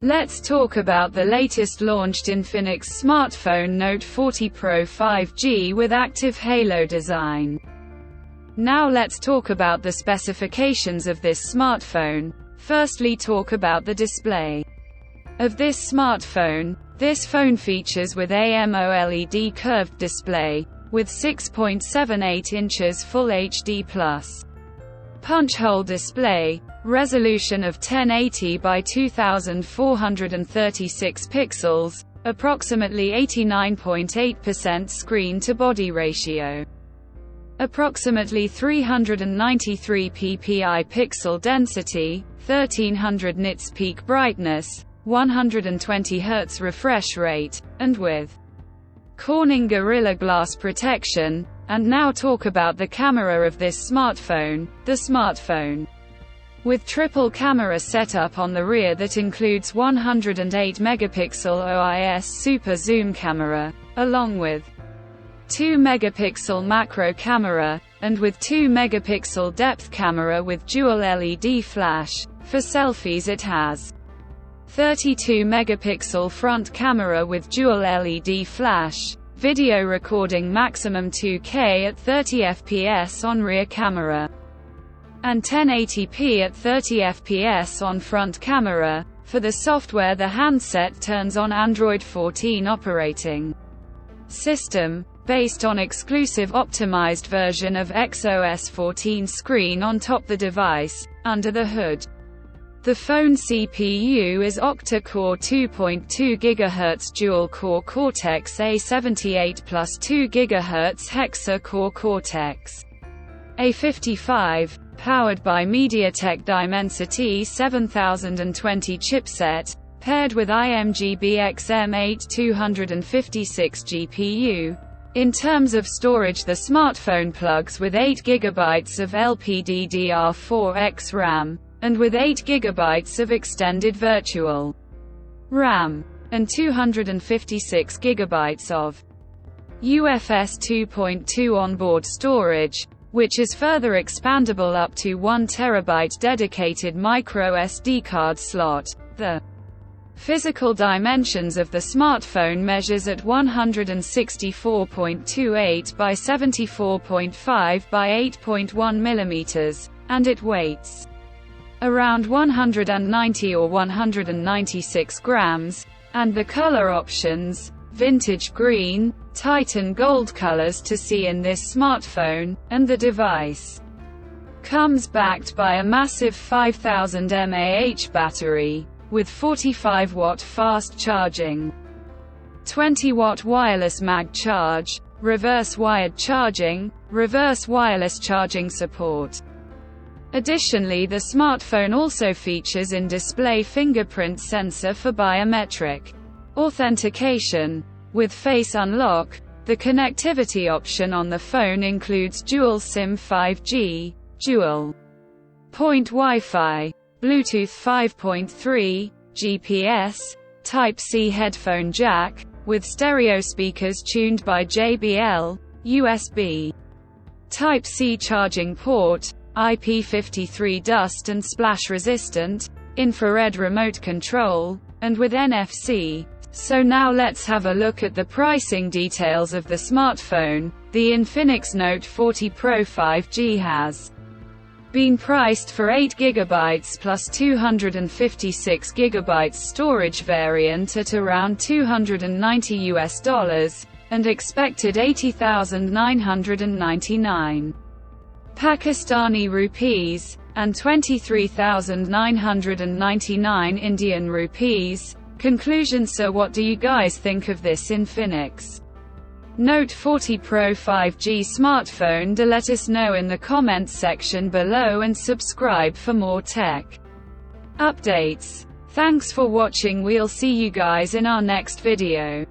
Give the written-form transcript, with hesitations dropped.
Let's talk about the latest launched Infinix smartphone Note 40 Pro 5G with active halo design. Now let's talk about the specifications of this smartphone. Firstly, talk about the display of this smartphone. This phone features with AMOLED curved display, with 6.78 inches Full HD Plus punch hole display, resolution of 1080 by 2436 pixels, approximately 89.8% screen-to-body ratio, approximately 393 ppi pixel density, 1300 nits peak brightness, 120 Hz refresh rate, and with Corning Gorilla Glass protection. And now talk about the camera of this smartphone. The smartphone with triple camera setup on the rear that includes 108 megapixel OIS super zoom camera, along with 2 megapixel macro camera, and with 2 megapixel depth camera with dual LED flash. For selfies it has 32 megapixel front camera with dual LED flash, video recording maximum 2K at 30 fps on rear camera, and 1080p at 30 fps on front camera. For the software, the handset turns on Android 14 operating system, based on exclusive optimized version of XOS 14 screen on top the device. Under the hood, the phone CPU is octa-core 2.2 GHz dual-core Cortex-A78 plus 2 GHz hexa-core Cortex-A55, powered by MediaTek Dimensity 7020 chipset, paired with IMG-BX M8 256 GPU. In terms of storage, the smartphone plugs with 8 GB of LPDDR4X RAM, and with 8 GB of extended virtual RAM, and 256 GB of UFS 2.2 onboard storage, which is further expandable up to 1 TB dedicated micro SD card slot. The physical dimensions of the smartphone measures at 164.28 by 74.5 by 8.1 mm, and it weighs around 190 or 196 grams, and the color options, vintage green, Titan gold colors to see in this smartphone, and the device comes backed by a massive 5000 mAh battery, with 45 watt fast charging, 20 watt wireless mag charge, reverse wired charging, reverse wireless charging support. Additionally, the smartphone also features in-display fingerprint sensor for biometric authentication. With Face Unlock, the connectivity option on the phone includes dual SIM 5G, dual-point Wi-Fi, Bluetooth 5.3, GPS, Type-C headphone jack, with stereo speakers tuned by JBL, USB, Type-C charging port, IP53 dust and splash resistant, infrared remote control, and with NFC. So now let's have a look at the pricing details of the smartphone. The Infinix Note 40 Pro 5G has been priced for 8 GB plus 256 GB storage variant at around $290 and expected 80,999 Pakistani rupees, and 23,999 Indian rupees. Conclusion: so what do you guys think of this Infinix Note 40 Pro 5G smartphone? Do let us know in the comments section below and subscribe for more tech updates. Thanks for watching. We'll see you guys in our next video.